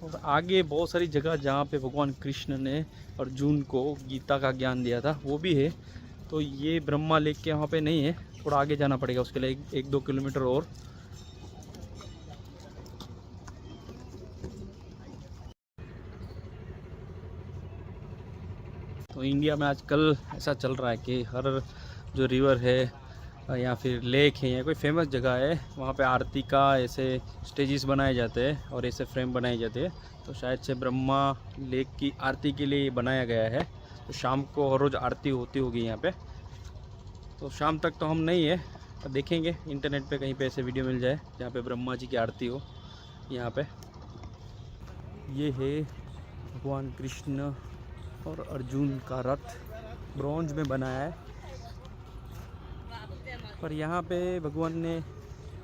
Speaker 1: और आगे बहुत सारी जगह जहाँ पे भगवान कृष्ण ने अर्जुन को गीता का ज्ञान दिया था वो भी है। तो ये ब्रह्मा लेक के वहाँ पे नहीं है, थोड़ा आगे जाना पड़ेगा उसके लिए, 1-2 किलोमीटर और। तो इंडिया में आजकल ऐसा चल रहा है कि हर जो रिवर है या फिर लेक है या कोई फेमस जगह है, वहाँ पे आरती का ऐसे स्टेजेस बनाए जाते हैं और ऐसे फ्रेम बनाए जाते हैं। तो शायद से ब्रह्मा लेक की आरती के लिए बनाया गया है। तो शाम को हर रोज़ आरती होती होगी यहाँ पे। तो शाम तक तो हम नहीं है, तो देखेंगे इंटरनेट पे कहीं पे ऐसे वीडियो मिल जाए जहाँ पे ब्रह्मा जी की आरती हो। यहाँ पे ये है भगवान कृष्ण और अर्जुन का रथ, ब्रॉन्ज में बनाया है। पर यहाँ पे भगवान ने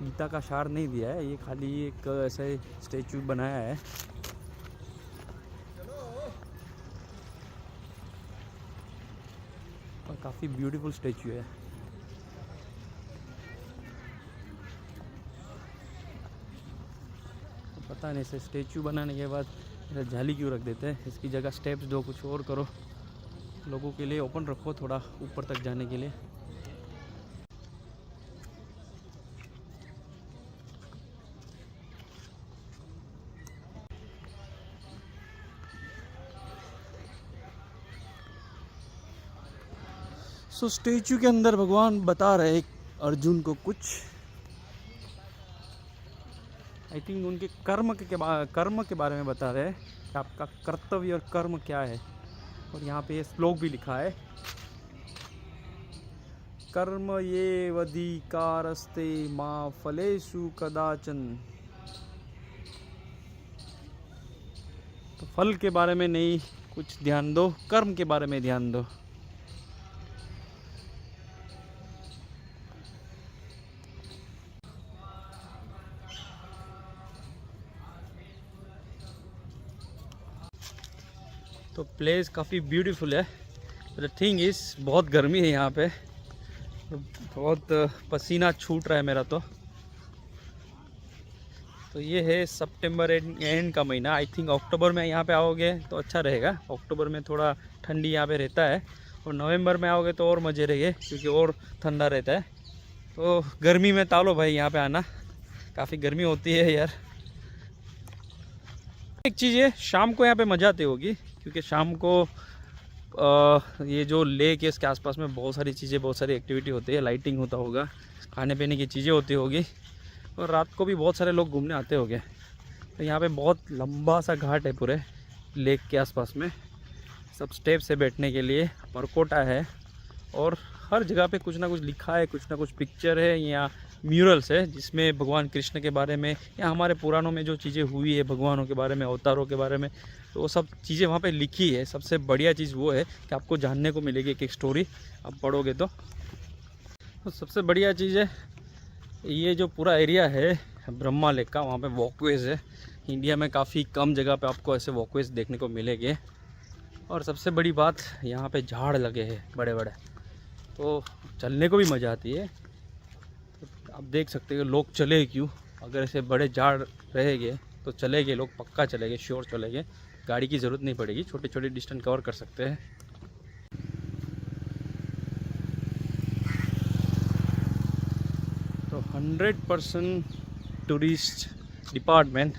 Speaker 1: गीता का सार नहीं दिया है, ये खाली एक ऐसे स्टैचू बनाया है। और काफ़ी ब्यूटीफुल स्टैचू है। तो पता नहीं इसे स्टैचू बनाने के बाद जाली क्यों रख देते हैं, इसकी जगह स्टेप्स दो, कुछ और करो, लोगों के लिए ओपन रखो थोड़ा ऊपर तक जाने के लिए। सो स्टैचू के अंदर भगवान बता रहे अर्जुन को कुछ, आई थिंक उनके कर्म के बारे में बता रहे हैं कि आपका कर्तव्य और कर्म क्या है। और यहाँ पे ये श्लोक भी लिखा है, कर्म ये वधिकारस्ते माँ फलेषु कदाचन। तो फल के बारे में नहीं कुछ ध्यान दो, कर्म के बारे में ध्यान दो। तो प्लेस काफ़ी ब्यूटीफुल है। द थिंग इज़ बहुत गर्मी है यहाँ पे, बहुत पसीना छूट रहा है मेरा। तो ये है सितंबर एंड का महीना। आई थिंक अक्टूबर में यहाँ पे आओगे तो अच्छा रहेगा। अक्टूबर में थोड़ा ठंडी यहाँ पे रहता है, और नवंबर में आओगे तो और मज़े रहेंगे क्योंकि और ठंडा रहता है। तो गर्मी में टालो भाई यहाँ पे आना, काफ़ी गर्मी होती है यार। एक चीज़ है, शाम को यहाँ पे मज़ा आती होगी क्योंकि शाम को ये जो लेक है इसके आसपास में बहुत सारी चीज़ें, बहुत सारी एक्टिविटी होती है, लाइटिंग होता होगा, खाने पीने की चीज़ें होती होगी, और रात को भी बहुत सारे लोग घूमने आते होंगे। तो यहाँ पे बहुत लंबा सा घाट है पूरे लेक के आसपास में, सब स्टेप्स है बैठने के लिए, परकोटा है, और हर जगह पे कुछ ना कुछ लिखा है, कुछ ना कुछ पिक्चर है या म्यूरल्स है जिसमें भगवान कृष्ण के बारे में या हमारे पुराणों में जो चीज़ें हुई है भगवानों के बारे में, अवतारों के बारे में, तो वो सब चीज़ें वहाँ पे लिखी है। सबसे बढ़िया चीज़ वो है कि आपको जानने को मिलेगी एक स्टोरी आप पढ़ोगे तो सबसे बढ़िया चीज़ है ये जो पूरा एरिया है ब्रह्मा लेक का, वहाँ पे वॉकवेज है। इंडिया में काफ़ी कम जगह पे आपको ऐसे वॉकवेज देखने को मिलेंगे, और सबसे बड़ी बात यहाँ पे झाड़ लगे हैं बड़े बड़े, तो चलने को भी मज़ा आती है। तो आप देख सकते हो लोग चले क्यों, अगर ऐसे बड़े झाड़ रहेंगे तो चलेंगे लोग, पक्का चलेंगे, श्योर चलेंगे, गाड़ी की ज़रूरत नहीं पड़ेगी, छोटे छोटे डिस्टेंस कवर कर सकते हैं। तो 100% टूरिस्ट डिपार्टमेंट,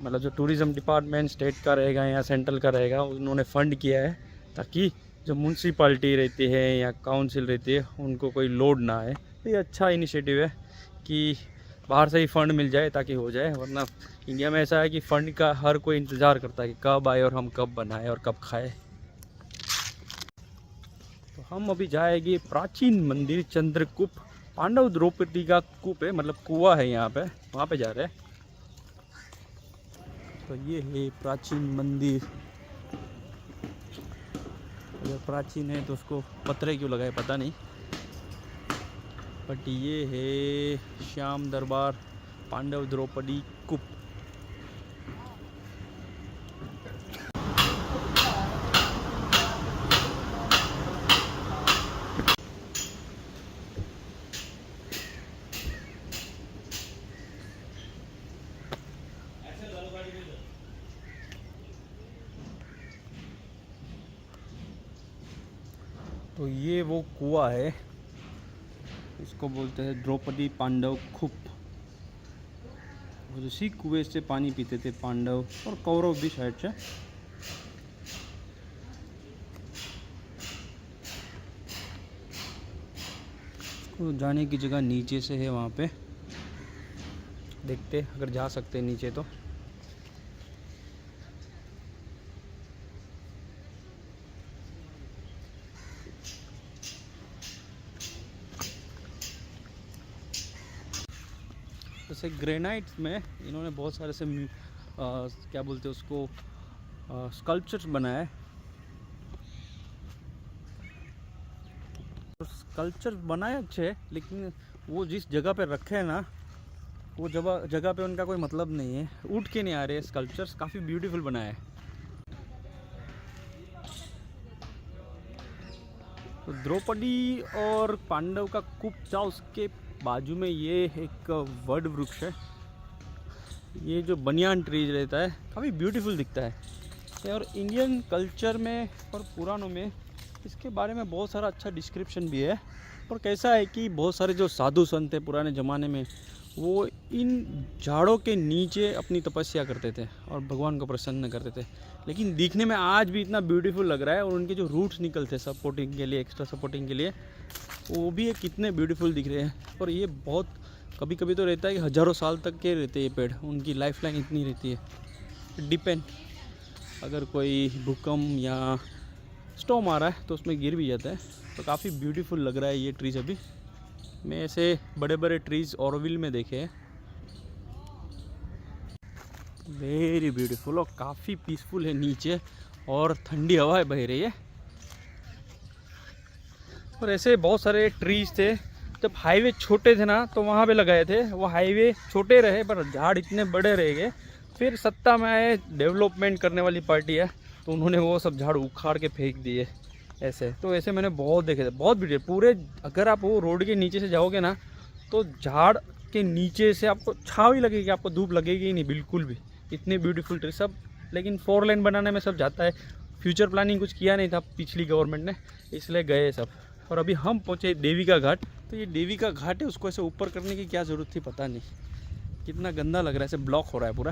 Speaker 1: मतलब जो टूरिज़म डिपार्टमेंट स्टेट का रहेगा या सेंट्रल का रहेगा, उन्होंने फ़ंड किया है ताकि जो म्यूनसिपाल्टी रहती है या काउंसिल रहती है उनको कोई लोड ना आए। तो ये अच्छा इनिशिएटिव है कि बाहर से ही फ़ंड मिल जाए ताकि हो जाए, वरना इंडिया में ऐसा है कि फ़ंड का हर कोई इंतज़ार करता है कि कब आए और हम कब बनाए और कब खाए। तो हम अभी जाएंगे प्राचीन मंदिर चंद्रकूप, पांडव द्रौपदी का कूप है, मतलब कुआं है यहाँ पे, वहाँ पे जा रहे हैं। तो ये है प्राचीन मंदिर, अगर प्राचीन है तो उसको पत्थर क्यों लगाए पता नहीं, बट ये है श्याम दरबार पांडव द्रौपदी कूप। तो ये वो कुआं है, इसको बोलते हैं द्रौपदी पांडव कूप, और उसी कुएं से पानी पीते थे पांडव और कौरव भी शायद से। इसको जाने की जगह नीचे से है, वहाँ पे देखते अगर जा सकते हैं नीचे तो। जैसे ग्रेनाइट में इन्होंने बहुत सारे से क्या बोलते हैं उसको, स्कल्पचर्स बनाए। स्कल्पचर बनाए अच्छे, लेकिन वो जिस जगह पे रखे हैं ना, वो जगह पे उनका कोई मतलब नहीं है, उठ के नहीं आ रहे स्कल्पचर्स, काफ़ी ब्यूटीफुल बनाए। तो द्रौपदी और पांडव का कूप था, उसके बाजू में ये एक वड वृक्ष है, ये जो बनियान ट्रीज रहता है, काफ़ी ब्यूटीफुल दिखता है। और इंडियन कल्चर में और पुराणों में इसके बारे में बहुत सारा अच्छा डिस्क्रिप्शन भी है। और कैसा है कि बहुत सारे जो साधु संत थे पुराने ज़माने में, वो इन झाड़ों के नीचे अपनी तपस्या करते थे और भगवान को प्रसन्न करते थे, लेकिन दिखने में आज भी इतना ब्यूटीफुल लग रहा है। और उनके जो रूट्स निकलते सपोर्टिंग के लिए, एक्स्ट्रा सपोर्टिंग के लिए, वो भी कितने ब्यूटीफुल दिख रहे हैं। और ये बहुत कभी कभी तो रहता है कि हज़ारों साल तक के रहते हैं ये पेड़, उनकी लाइफ लाइन इतनी रहती है। डिपेंड, अगर कोई भूकंप या स्टॉर्म आ रहा है तो उसमें गिर भी जाता है। तो काफ़ी ब्यूटीफुल लग रहा है ये ट्रीज़। अभी मैं ऐसे बड़े बड़े ट्रीज़ ऑरोविल में देखे हैं, वेरी ब्यूटीफुल, और काफ़ी पीसफुल है नीचे, और ठंडी हवा बह रही है। और ऐसे बहुत सारे ट्रीज़ थे, जब हाईवे छोटे थे ना तो वहाँ पे लगाए थे, वो हाईवे छोटे रहे पर झाड़ इतने बड़े रह गए। फिर सत्ता में आए, डेवलपमेंट करने वाली पार्टी है, तो उन्होंने वो सब झाड़ उखाड़ के फेंक दिए ऐसे। तो ऐसे मैंने बहुत देखे थे, बहुत ब्यूटीफुल पूरे। अगर आप वो रोड के नीचे से जाओगे ना तो झाड़ के नीचे से आपको छाँव ही लगेगी, आपको धूप लगेगी ही नहीं बिल्कुल भी। इतने ब्यूटीफुल ट्री सब, लेकिन 4 लेन बनाने में सब जाता है। फ्यूचर प्लानिंग कुछ किया नहीं था पिछली गवर्नमेंट ने, इसलिए गए सब। और अभी हम पहुँचे देविका घाट। तो ये देविका घाट है, उसको ऐसे ऊपर करने की क्या ज़रूरत थी पता नहीं, कितना गंदा लग रहा है, ऐसे ब्लॉक हो रहा है पूरा।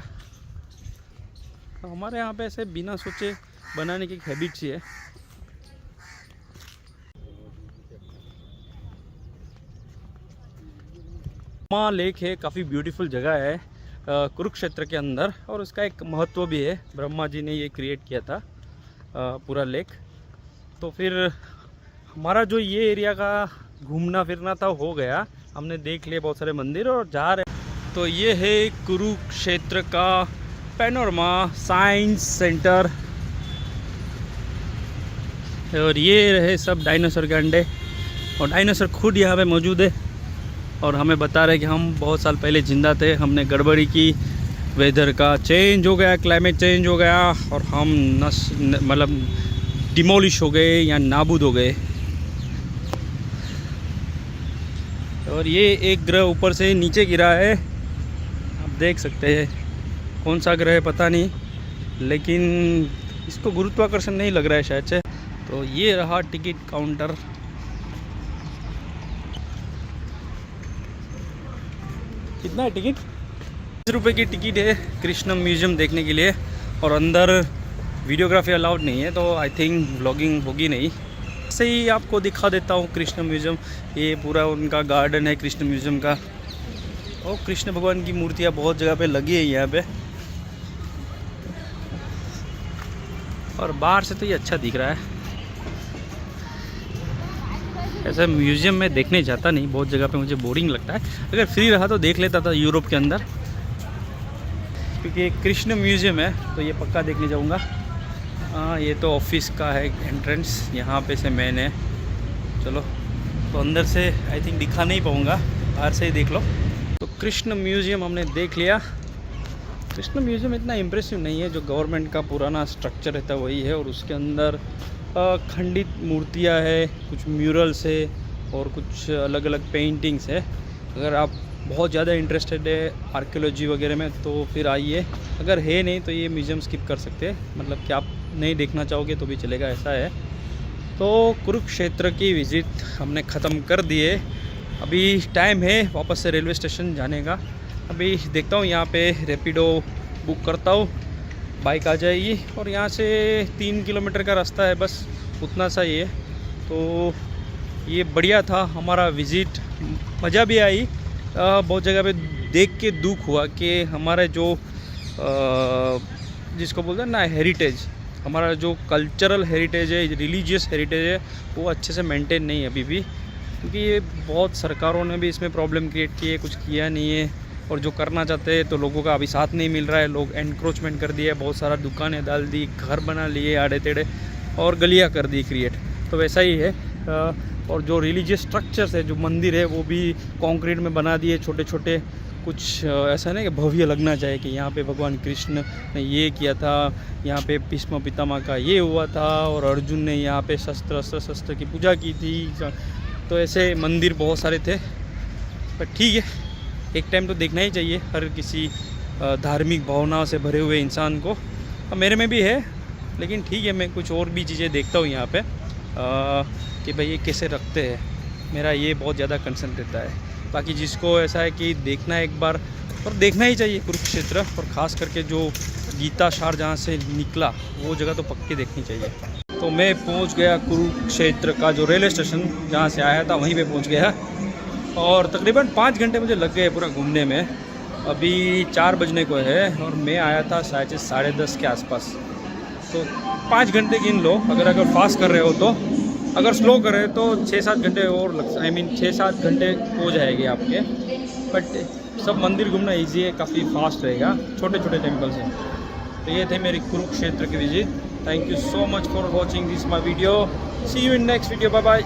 Speaker 1: तो हमारे यहाँ पे ऐसे बिना सोचे बनाने की हैबिट सी है। माँ लेक है, काफ़ी ब्यूटीफुल जगह है कुरुक्षेत्र के अंदर, और उसका एक महत्व भी है। ब्रह्मा जी ने ये क्रिएट किया था पूरा लेक। तो फिर हमारा जो ये एरिया का घूमना फिरना था हो गया, हमने देख लिए बहुत सारे मंदिर और जा रहे। तो ये है कुरुक्षेत्र का पैनोरमा साइंस सेंटर, और ये रहे सब डायनासोर के अंडे, और डायनासोर खुद यहाँ पे मौजूद है। और हमें बता रहे कि हम बहुत साल पहले जिंदा थे, हमने गड़बड़ी की, वेदर का चेंज हो गया, क्लाइमेट चेंज हो गया, और हम मतलब डिमोलिश हो गए या नाबूद हो गए। और ये एक ग्रह ऊपर से नीचे गिरा है, आप देख सकते हैं। कौन सा ग्रह है पता नहीं, लेकिन इसको गुरुत्वाकर्षण नहीं लग रहा है शायद से। तो ये रहा टिकट काउंटर। कितना है टिकट? 20 रुपये की टिकट है कृष्णम म्यूजियम देखने के लिए, और अंदर वीडियोग्राफी अलाउड नहीं है, तो आई थिंक व्लॉगिंग होगी नहीं। ऐसे ही आपको दिखा देता हूँ कृष्ण म्यूजियम। ये पूरा उनका गार्डन है कृष्ण म्यूजियम का, और कृष्ण भगवान की मूर्तियाँ बहुत जगह पे लगी है यहाँ पे। और बाहर से तो ये अच्छा दिख रहा है। ऐसा म्यूजियम में देखने जाता नहीं, बहुत जगह पे मुझे बोरिंग लगता है। अगर फ्री रहा तो देख लेता था यूरोप के अंदर, क्योंकि एक कृष्ण म्यूजियम है तो ये पक्का देखने जाऊँगा। हाँ, ये तो ऑफिस का है एंट्रेंस, यहाँ पे से मैन है। चलो, तो अंदर से आई थिंक दिखा नहीं पाऊँगा, बाहर से ही देख लो। तो कृष्ण म्यूजियम हमने देख लिया। कृष्ण म्यूजियम इतना इम्प्रेसिव नहीं है, जो गवर्नमेंट का पुराना स्ट्रक्चर रहता है वही है, और उसके अंदर खंडित मूर्तियाँ है, कुछ म्यूरल्स है, और कुछ अलग अलग पेंटिंग्स है। अगर आप बहुत ज़्यादा इंटरेस्टेड है आर्कियोलॉजी वगैरह में तो फिर आइए, अगर है नहीं तो ये म्यूज़ियम स्किप कर सकते हैं, मतलब कि आप नहीं देखना चाहोगे तो भी चलेगा, ऐसा है। तो कुरुक्षेत्र की विज़िट हमने ख़त्म कर दिए। अभी टाइम है वापस से रेलवे स्टेशन जाने का। अभी देखता हूँ यहाँ पे रैपिडो बुक करता हूँ, बाइक आ जाएगी, और यहाँ से 3 किलोमीटर का रास्ता है, बस उतना सा ही है। तो ये बढ़िया था हमारा विज़िट, मज़ा भी आई। बहुत जगह पे देख के दुख हुआ कि हमारे जो जिसको बोलते हैं ना हेरिटेज, हमारा जो कल्चरल हेरिटेज है, रिलीजियस हेरिटेज है, वो अच्छे से मेंटेन नहीं है अभी भी, क्योंकि ये बहुत सरकारों ने भी इसमें प्रॉब्लम क्रिएट की है, कुछ किया नहीं है। और जो करना चाहते हैं तो लोगों का अभी साथ नहीं मिल रहा है, लोग एनक्रोचमेंट कर दिया है, बहुत सारा दुकानें डाल दी, घर बना लिए आड़े टेढ़े, और गलियाँ कर दी क्रिएट। तो वैसा ही है। और जो रिलीजियस स्ट्रक्चर्स है, जो मंदिर है, वो भी कंक्रीट में बना दिए छोटे छोटे। कुछ ऐसा नहीं कि भव्य लगना चाहिए कि यहाँ पे भगवान कृष्ण ने ये किया था, यहाँ पे भीष्म पितामह का ये हुआ था, और अर्जुन ने यहाँ पे शस्त्र की पूजा की थी। तो ऐसे मंदिर बहुत सारे थे, पर ठीक है, एक टाइम तो देखना ही चाहिए हर किसी धार्मिक भावनाओं से भरे हुए इंसान को। मेरे में भी है, लेकिन ठीक है, मैं कुछ और भी चीज़ें देखता हूँ यहाँ पे कि भाई ये कैसे रखते हैं। मेरा ये बहुत ज़्यादा कंसर्न रहता है। बाकी जिसको ऐसा है कि देखना है एक बार, और देखना ही चाहिए कुरुक्षेत्र, और ख़ास करके जो गीता सार जहाँ से निकला वो जगह तो पक्की देखनी चाहिए। तो मैं पहुँच गया कुरुक्षेत्र का जो रेलवे स्टेशन जहाँ से आया था, वहीं पे पहुँच गया। और तकरीबन 5 घंटे मुझे लग गए पूरा घूमने में। अभी 4 बजने को है और मैं आया था शायद 10:30 के आसपास। तो 5 घंटे गिन लो, अगर फास्ट कर रहे हो तो। अगर स्लो कर रहे हो तो 6-7 घंटे और लग 6-7 घंटे हो जाएंगे आपके। बट सब मंदिर घूमना इजी है, काफ़ी फास्ट रहेगा, छोटे छोटे टेम्पल्स हैं। तो ये थे मेरी कुरुक्षेत्र की visit. Thank you so much for watching this my video. See you in next video, bye bye.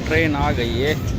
Speaker 1: Train आ गई है।